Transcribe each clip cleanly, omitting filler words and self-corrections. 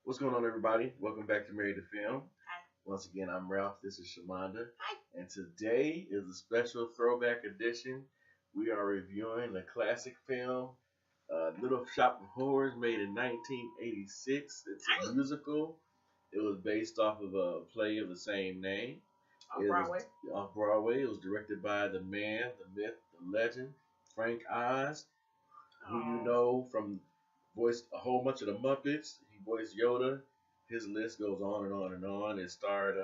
What's going on, everybody? Welcome back to Married to Film. Hi. Once again, I'm Ralph. This is Shamanda. Hi. And today is a special throwback edition. We are reviewing a classic film, Little Shop of Horrors, made in 1986. It's a musical. It was based off of a play of the same name. Broadway. Off Broadway. It was directed by the man, the myth, the legend, Frank Oz, who you know from voiced a whole bunch of the Muppets. He voiced Yoda. His list goes on and on and on. It starred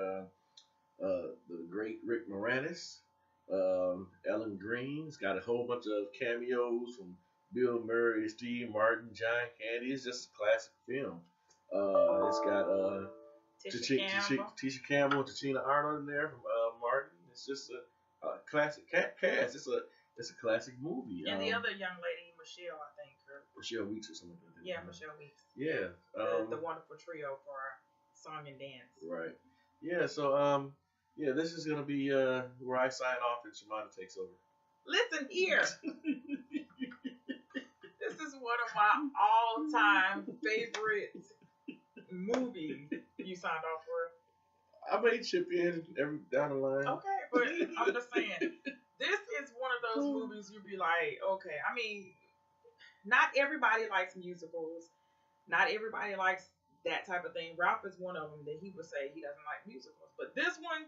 the great Rick Moranis, Ellen Green. It's got a whole bunch of cameos from Bill Murray, Steve Martin, John Candy. It's just a classic film. It's got Tisha Campbell, Tachina Arnold in there from Martin. It's just a classic cast. It's a classic movie. And the other young lady, Michelle, I think. Michelle Weeks or something like that. Yeah, Michelle Weeks. Yeah. The wonderful trio for song and dance. Right. Yeah, so this is gonna be where I sign off and Shamanda takes over. Listen here. This is one of my all-time favorite movies you signed off for. I may chip in every down the line. Okay, but I'm just saying, this is one of those movies you'd be like, okay, I mean, not everybody likes musicals. Not everybody likes that type of thing. Ralph is one of them that he would say he doesn't like musicals. But this one,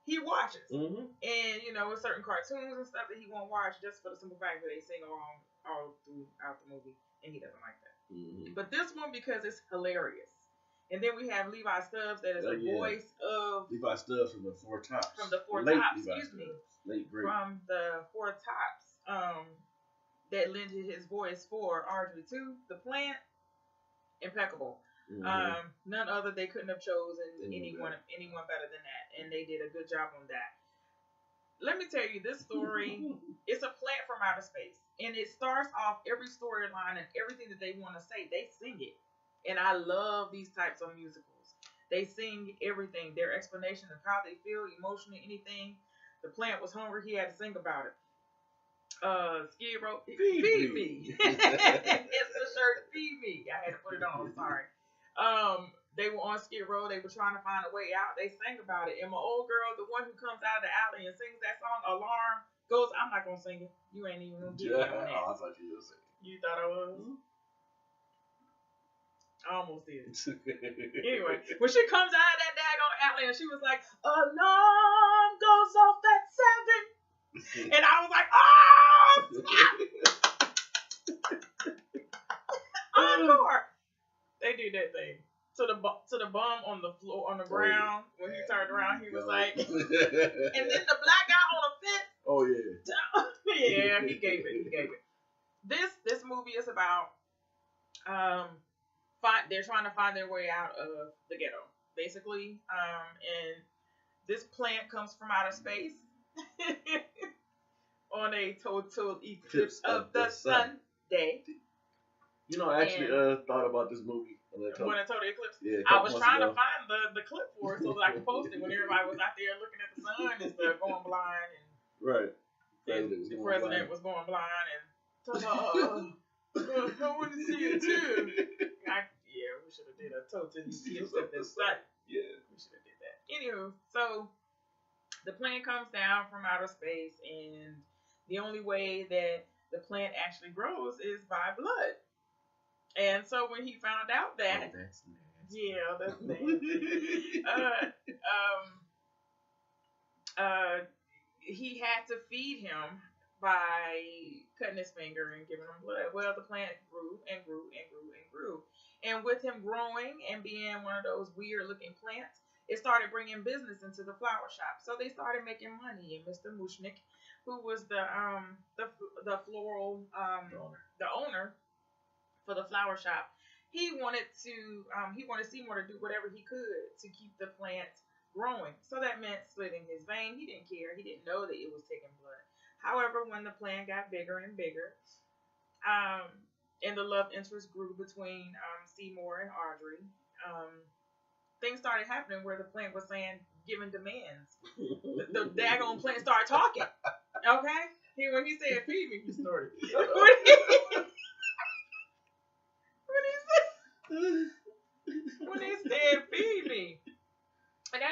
he watches. Mm-hmm. And, with certain cartoons and stuff that he won't watch just for the simple fact that they sing along all throughout the movie. And he doesn't like that. Mm-hmm. But this one, because it's hilarious. And then we have Levi Stubbs that is the voice of... Levi Stubbs from the Four Tops. From the Four Late Tops, Levi excuse me. Late, great. From the Four Tops. That lended his voice for Audrey 2, The Plant. Impeccable. Mm-hmm. None other, they couldn't have chosen anyone better than that. And they did a good job on that. Let me tell you, this story, it's a plant from outer space. And it starts off every storyline and everything that they want to say, they sing it. And I love these types of musicals. They sing everything, their explanation of how they feel, emotionally, anything. The plant was hungry, he had to sing about it. Skid Row, feed me. It's the shirt, feed me. I had to put it on, sorry. They were on Skid Row, they were trying to find a way out. They sang about it. And my old girl, the one who comes out of the alley and sings that song, Alarm, goes, I'm not gonna sing it. You ain't even gonna get me on that. Oh, I thought you were singing. You thought I was? Mm-hmm. I almost did. Anyway, when she comes out of that daggone alley and she was like, alarm goes off at 7. And I was like, oh! Encore! They did that thing. To the bum on the floor, on the ground. When he turned around, he was like, and then the black guy on the fence. Oh, yeah. Yeah, he gave it. This movie is about, they're trying to find their way out of the ghetto, basically. And this plant comes from outer space. On a total eclipse of the sun day. I actually thought about this movie when a total eclipse. Yeah, I was trying to find the clip for it so that I could post it when everybody was out there looking at the sun and stuff, going blind, and right. And the president was going blind, and I want to see it too. We should have did a total eclipse of the sun. Yeah, we should have did that. Anywho, so the plant comes down from outer space, and the only way that the plant actually grows is by blood. And so when he found out that, that's nasty. Yeah, that's nasty. He had to feed him by cutting his finger and giving him blood. Well, the plant grew and grew and grew and grew. And with him growing and being one of those weird-looking plants, it started bringing business into the flower shop. So they started making money. And Mr. Mushnick, who was the floral the owner for the flower shop, he wanted Seymour to do whatever he could to keep the plant growing. So that meant slitting his vein. He didn't care. He didn't know that it was taking blood. However, when the plant got bigger and bigger, and the love interest grew between Seymour and Audrey, things started happening where the plant was giving demands. The daggone plant started talking. Okay? When he said, feed me, he snorted. What he said?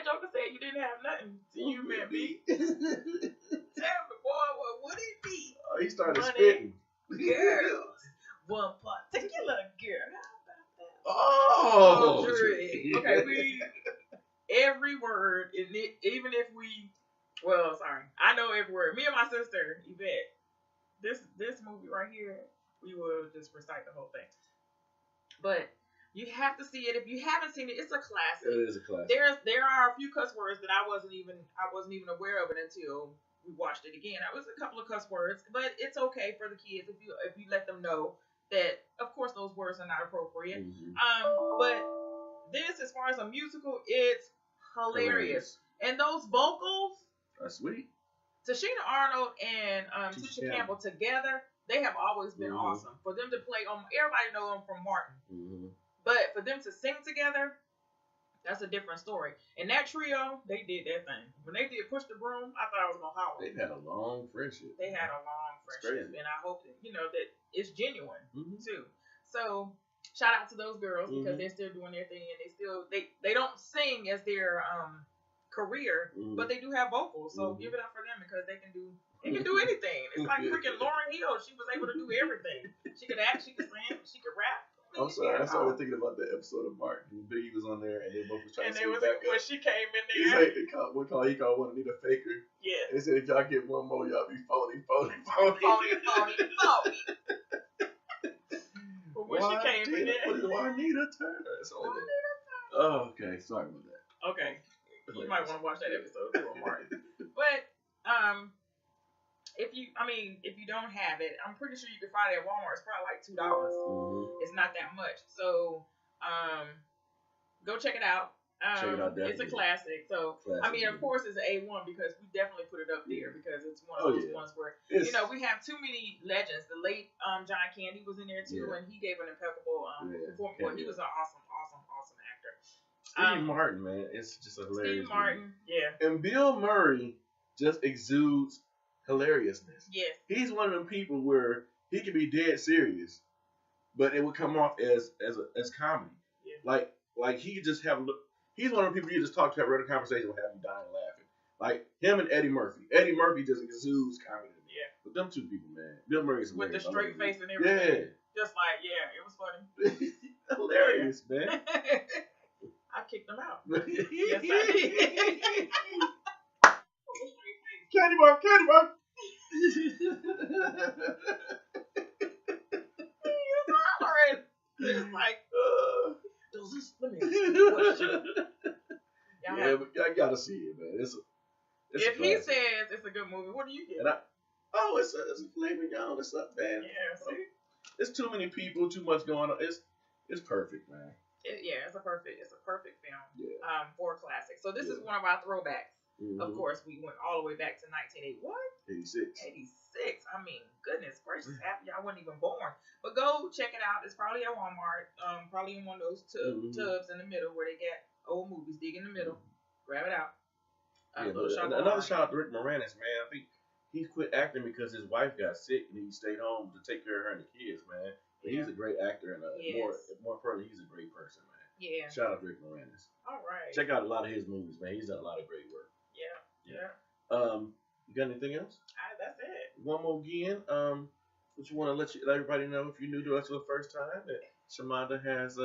that Joker said you didn't have nothing till you met me. Tell me, boy, what would it be? Oh, he started Money, spitting. girls, one particular girl. Oh, okay, every word, even if we, well, sorry, I know every word. Me and my sister, Yvette, this movie right here, we will just recite the whole thing. But you have to see it. If you haven't seen it, it's a classic. It is a classic. There are a few cuss words that I wasn't even aware of it until we watched it again. It was a couple of cuss words, but it's okay for the kids if you let them know that, of course, those words are not appropriate. Mm-hmm. But this, as far as a musical, it's hilarious. And those vocals are sweet. Tashina Arnold and Tisha Campbell together, they have always been awesome. For them to play on, everybody know them from Martin. Mm-hmm. But for them to sing together, that's a different story. And that trio, they did their thing. When they did Push the Broom, I thought I was going to holler. They've had a long friendship. They had a long friendship. And I hope that, that it's genuine, too. So, shout out to those girls because they're still doing their thing. And they don't sing as their career, but they do have vocals. So, give it up for them because they can do anything. It's like freaking Lauryn Hill. She was able to do everything. She could act, she could sing, she could rap. I'm sorry, I started thinking about that episode of Martin. Biggie was on there, and they both was trying to sing back when she came in there. He called one Anita Faker. Yeah. They said, if y'all get one more, y'all be phony. But when she came in there. Juanita Turner. Oh, okay. Sorry about that. Okay. You might want to watch that episode too, Martin. But, if you don't have it, I'm pretty sure you can find it at Walmart. It's probably like $2. It's not that much. So, go check it out. Check it out, definitely. It's a classic. So, of course, it's an A1 because we definitely put it up there because it's one of those ones where, we have too many legends. The late John Candy was in there too, and he gave an impeccable performance. He was an awesome actor. Steve Martin, man, it's just a hilarious Steve Martin, yeah. And Bill Murray just exudes hilariousness. Yes. He's one of them people where he can be dead serious, but it would come off as comedy. Yeah. Like he could just he's one of the people you just talk to, have a conversation with, have you dying laughing. Like him and Eddie Murphy. Eddie Murphy just exudes comedy. Yeah. But them two people, man. Bill Murray's hilarious. With the straight face and everything. Yeah. Just like, it was funny. Hilarious, man. I kicked him out. Yes, I did. Candy bar. It's like, let me ask you a question. But I gotta see it, man. It's if he says it's a good movie, what do you get? It's a flavor down. It's up, man. Yeah, see? It's too many people, too much going on. It's perfect, man. It's a perfect film. Yeah. For a classic. So this is one of our throwbacks. Of course, we went all the way back to 1986. 86. I mean, goodness gracious, half y'all wasn't even born. But go check it out. It's probably at Walmart. Probably in one of those tubs in the middle where they get old movies. Dig in the middle. Grab it out. Another shout out to Rick Moranis, man. I think he quit acting because his wife got sick and he stayed home to take care of her and the kids, man. But he's a great actor and more importantly, he's a great person, man. Yeah. Shout out to Rick Moranis. All right. Check out a lot of his movies, man. He's done a lot of great work. Yeah. You got anything else? That's it. One more again. What you want to let everybody know, if you're new to us for the first time, that Shamanda has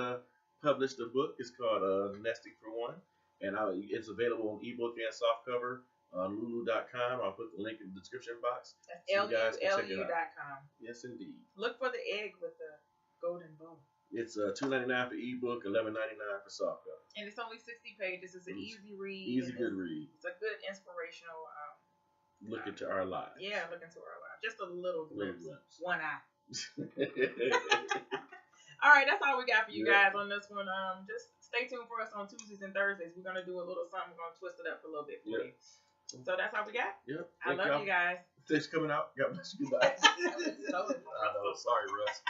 published a book. It's called Nesting for One, and it's available on ebook and softcover on Lulu.com. I'll put the link in the description box. That's LU.com. Yes, indeed. Look for the egg with the golden bow. It's $2.99 for ebook, $11.99 for softcover. And it's only 60 pages. It's an easy read. Easy, good read. It's a good inspirational look into our lives. Yeah, look into our lives. Just a little glimpse. One eye. All right, that's all we got for you guys on this one. Just stay tuned for us on Tuesdays and Thursdays. We're gonna do a little something. We're gonna twist it up a little bit for you. So that's all we got. Yep. I love you guys. Thanks for coming out. God bless you. Bye. I know. Sorry, Russ.